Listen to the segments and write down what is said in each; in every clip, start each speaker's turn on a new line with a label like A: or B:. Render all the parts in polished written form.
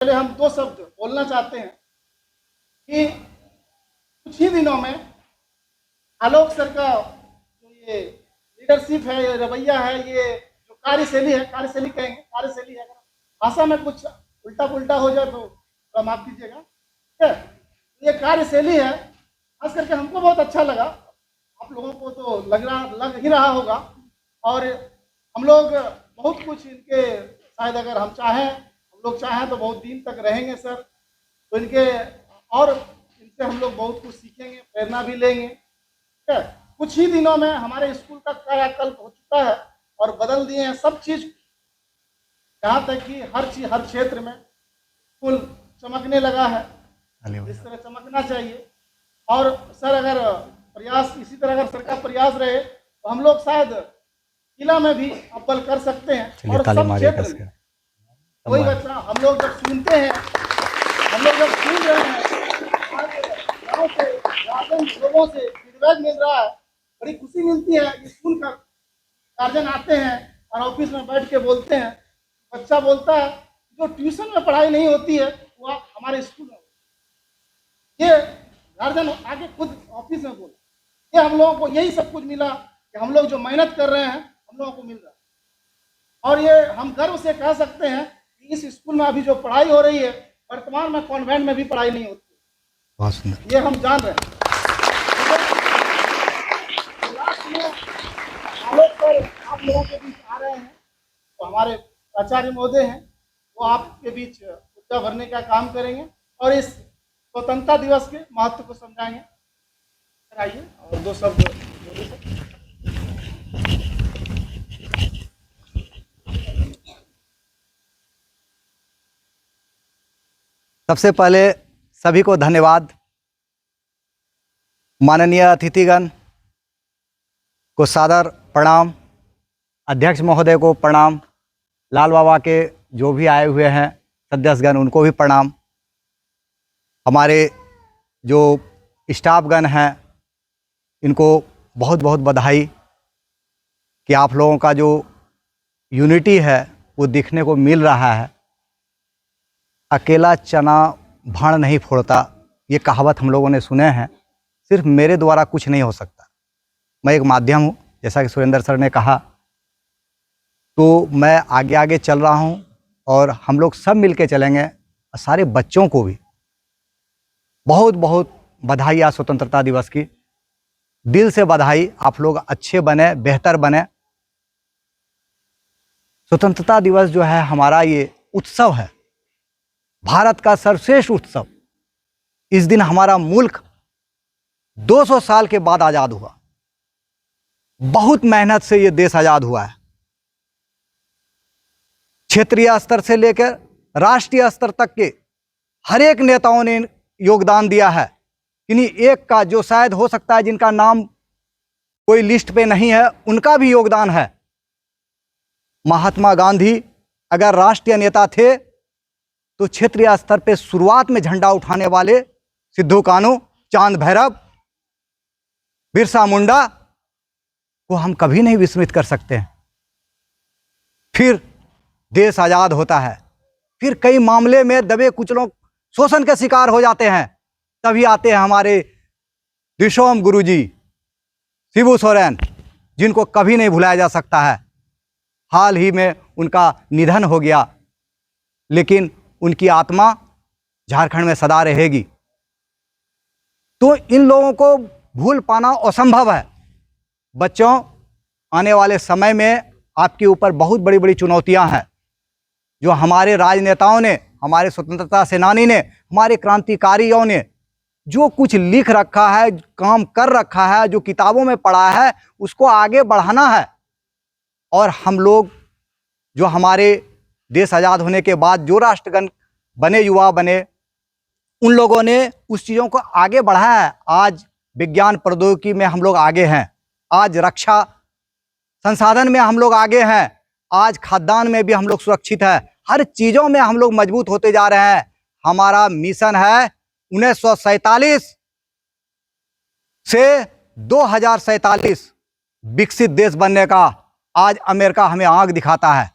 A: पहले हम दो शब्द बोलना चाहते हैं कि कुछ ही दिनों में आलोक सर का जो ये लीडरशिप है, ये रवैया है, ये जो कार्यशैली है, कार्यशैली कहेंगे, कार्यशैली है, भाषा में कुछ उल्टा पुल्टा हो जाए तो थोड़ा माफ कीजिएगा, ठीक है। ये कार्यशैली है, खास करके हमको बहुत अच्छा लगा, आप लोगों को तो लग ही रहा होगा। और हम लोग बहुत कुछ इनके, शायद अगर हम लोग चाहें तो बहुत दिन तक रहेंगे सर, तो इनके और इनसे हम लोग बहुत कुछ सीखेंगे, प्रेरणा भी लेंगे, ठीक है। कुछ ही दिनों में हमारे स्कूल का कायाकल्प हो चुका है और बदल दिए हैं सब चीज़, यहाँ तक कि हर चीज, हर क्षेत्र में स्कूल चमकने लगा है, इस तरह चमकना चाहिए। और सर अगर प्रयास इसी तरह अगर सर का प्रयास रहे तो हम लोग शायद जिला में भी अव्वल कर सकते हैं। और सब क्षेत्र में कोई बच्चा, हम लोग जब सुन रहे हैं, गाँव से गार्जियन लोगों से फीडबैक मिल रहा है, बड़ी खुशी मिलती है। स्कूल का गार्जियन आते हैं और ऑफिस में बैठ के बोलते हैं, बच्चा बोलता है जो ट्यूशन में पढ़ाई नहीं होती है वो हमारे स्कूल में, ये गार्जियन आगे खुद ऑफिस में बोला। ये हम लोगों को यही सब कुछ मिला कि हम लोग जो मेहनत कर रहे हैं हम लोगों को मिल रहा है। और ये हम गर्व से कह सकते हैं कि इस स्कूल में अभी जो पढ़ाई हो रही है, वर्तमान में कॉन्वेंट में भी पढ़ाई नहीं होती, बहुत सुंदर, ये हम जान रहे हैं। लास्ट में आलोक पर आप लोगों के बीच आ रहे हैं, तो हमारे आचार्य महोदय हैं, वो आपके बीच मुद्दा भरने का काम करेंगे और इस स्वतंत्रता दिवस के महत्व को समझाएंगे। आइए और दो शब्द बोलिए।
B: सबसे पहले सभी को धन्यवाद, माननीय अतिथिगण को सादर प्रणाम, अध्यक्ष महोदय को प्रणाम, लाल बाबा के जो भी आए हुए हैं सदस्यगण उनको भी प्रणाम, हमारे जो स्टाफगण हैं इनको बहुत बहुत बधाई कि आप लोगों का जो यूनिटी है वो दिखने को मिल रहा है। अकेला चना भाण नहीं फोड़ता, ये कहावत हम लोगों ने सुने हैं। सिर्फ मेरे द्वारा कुछ नहीं हो सकता, मैं एक माध्यम हूँ, जैसा कि सुरेंद्र सर ने कहा, तो मैं आगे आगे चल रहा हूँ और हम लोग सब मिलके चलेंगे। सारे बच्चों को भी बहुत बहुत बधाई आज स्वतंत्रता दिवस की, दिल से बधाई। आप लोग अच्छे बने, बेहतर बने। स्वतंत्रता दिवस जो है हमारा ये उत्सव है, भारत का सर्वश्रेष्ठ उत्सव। इस दिन हमारा मुल्क 200 साल के बाद आज़ाद हुआ, बहुत मेहनत से ये देश आज़ाद हुआ है। क्षेत्रीय स्तर से लेकर राष्ट्रीय स्तर तक के हर एक नेताओं ने योगदान दिया है। इन्हीं एक का जो शायद हो सकता है जिनका नाम कोई लिस्ट पे नहीं है, उनका भी योगदान है। महात्मा गांधी अगर राष्ट्रीय नेता थे तो क्षेत्रीय स्तर पे शुरुआत में झंडा उठाने वाले सिद्धू कान्हू, चांद भैरव, बिरसा मुंडा को हम कभी नहीं विस्मृत कर सकते हैं। फिर देश आज़ाद होता है, फिर कई मामले में दबे कुचलों, शोषण के शिकार हो जाते हैं, तभी आते हैं हमारे दिशोम गुरुजी, शिबू सोरेन, जिनको कभी नहीं भुलाया जा सकता है। हाल ही में उनका निधन हो गया, लेकिन उनकी आत्मा झारखंड में सदा रहेगी। तो इन लोगों को भूल पाना असंभव है। बच्चों, आने वाले समय में आपके ऊपर बहुत बड़ी बड़ी चुनौतियां हैं। जो हमारे राजनेताओं ने, हमारे स्वतंत्रता सेनानी ने, हमारे क्रांतिकारियों ने जो कुछ लिख रखा है, काम कर रखा है, जो किताबों में पढ़ा है, उसको आगे बढ़ाना है। और हम लोग जो हमारे देश आज़ाद होने के बाद जो राष्ट्रगण बने, युवा बने, उन लोगों ने उस चीज़ों को आगे बढ़ाया है। आज विज्ञान प्रौद्योगिकी में हम लोग आगे हैं, आज रक्षा संसाधन में हम लोग आगे हैं, आज खाद्यान्न में भी हम लोग सुरक्षित है, हर चीज़ों में हम लोग मजबूत होते जा रहे हैं। हमारा मिशन है 1947 से 2047 विकसित देश बनने का। आज अमेरिका हमें आंख दिखाता है,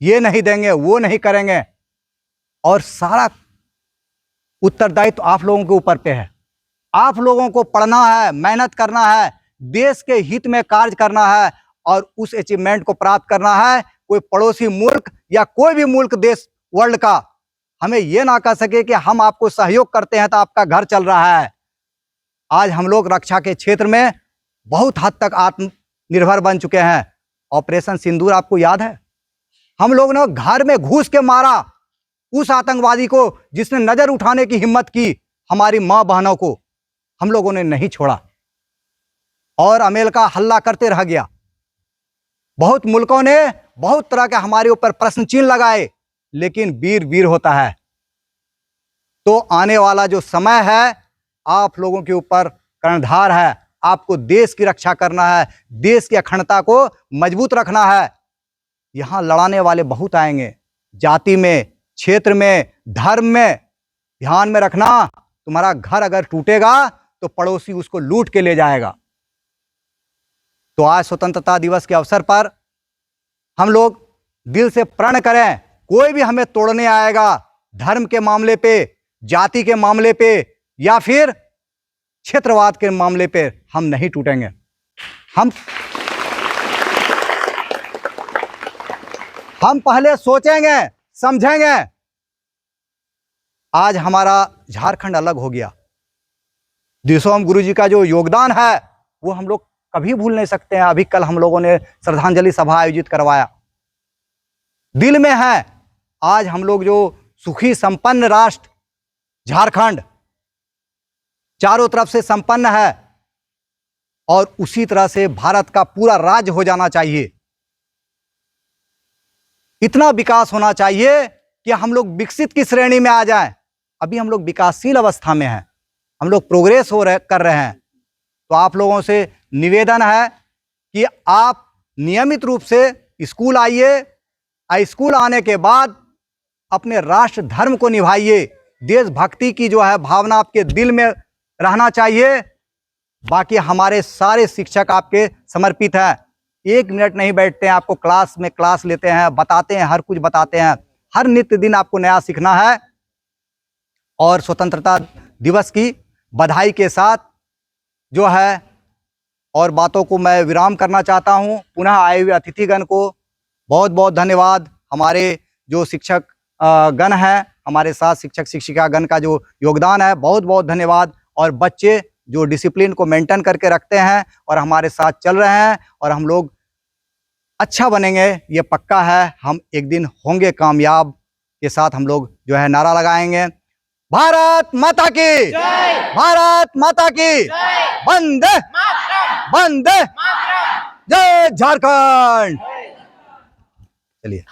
B: ये नहीं देंगे, वो नहीं करेंगे। और सारा उत्तरदायित्व तो आप लोगों के ऊपर पे है। आप लोगों को पढ़ना है, मेहनत करना है, देश के हित में कार्य करना है और उस अचीवमेंट को प्राप्त करना है। कोई पड़ोसी मुल्क या कोई भी मुल्क, देश, वर्ल्ड का हमें यह ना कह सके कि हम आपको सहयोग करते हैं तो आपका घर चल रहा है। आज हम लोग रक्षा के क्षेत्र में बहुत हद तक आत्मनिर्भर बन चुके हैं। ऑपरेशन सिंदूर आपको याद है? हम लोग ने घर में घुस के मारा उस आतंकवादी को जिसने नजर उठाने की हिम्मत की। हमारी मां बहनों को हम लोगों ने नहीं छोड़ा और अमेरिका हल्ला करते रह गया। बहुत मुल्कों ने बहुत तरह के हमारे ऊपर प्रश्न चिन्ह लगाए, लेकिन वीर वीर होता है। तो आने वाला जो समय है आप लोगों के ऊपर कर्णधार है। आपको देश की रक्षा करना है, देश की अखंडता को मजबूत रखना है। यहां लड़ाने वाले बहुत आएंगे, जाति में, क्षेत्र में, धर्म में। ध्यान में रखना, तुम्हारा घर अगर टूटेगा तो पड़ोसी उसको लूट के ले जाएगा। तो आज स्वतंत्रता दिवस के अवसर पर हम लोग दिल से प्रण करें, कोई भी हमें तोड़ने आएगा धर्म के मामले पे, जाति के मामले पे या फिर क्षेत्रवाद के मामले पे, हम नहीं टूटेंगे। हम पहले सोचेंगे, समझेंगे। आज हमारा झारखंड अलग हो गया। दिसोम गुरु जी का जो योगदान है वो हम लोग कभी भूल नहीं सकते हैं। अभी कल हम लोगों ने श्रद्धांजलि सभा आयोजित करवाया। दिल में है आज हम लोग जो सुखी संपन्न राष्ट्र झारखंड चारों तरफ से संपन्न है और उसी तरह से भारत का पूरा राज्य हो जाना चाहिए। इतना विकास होना चाहिए कि हम लोग विकसित की श्रेणी में आ जाएं। अभी हम लोग विकासशील अवस्था में हैं, हम लोग प्रोग्रेस कर रहे हैं। तो आप लोगों से निवेदन है कि आप नियमित रूप से स्कूल आइए, स्कूल आने के बाद अपने राष्ट्र धर्म को निभाइए। देशभक्ति की जो है भावना आपके दिल में रहना चाहिए। बाकी हमारे सारे शिक्षक आपके समर्पित हैं। एक मिनट नहीं बैठते हैं, आपको क्लास में क्लास लेते हैं, बताते हैं, हर कुछ बताते हैं। हर नित्य दिन आपको नया सीखना है। और स्वतंत्रता दिवस की बधाई के साथ जो है और बातों को मैं विराम करना चाहता हूं। पुनः आए हुए अतिथिगण को बहुत बहुत धन्यवाद। हमारे जो शिक्षक गण हैं, हमारे साथ शिक्षक शिक्षिका गण का जो योगदान है, बहुत बहुत धन्यवाद। और बच्चे जो डिसिप्लिन को मेंटेन करके रखते हैं और हमारे साथ चल रहे हैं, और हम लोग अच्छा बनेंगे, ये पक्का है। हम एक दिन होंगे कामयाब के साथ हम लोग जो है नारा लगाएंगे, भारत माता की जय, भारत माता की जय, वंदे मातरम, वंदे मातरम, जय झारखंड। चलिए।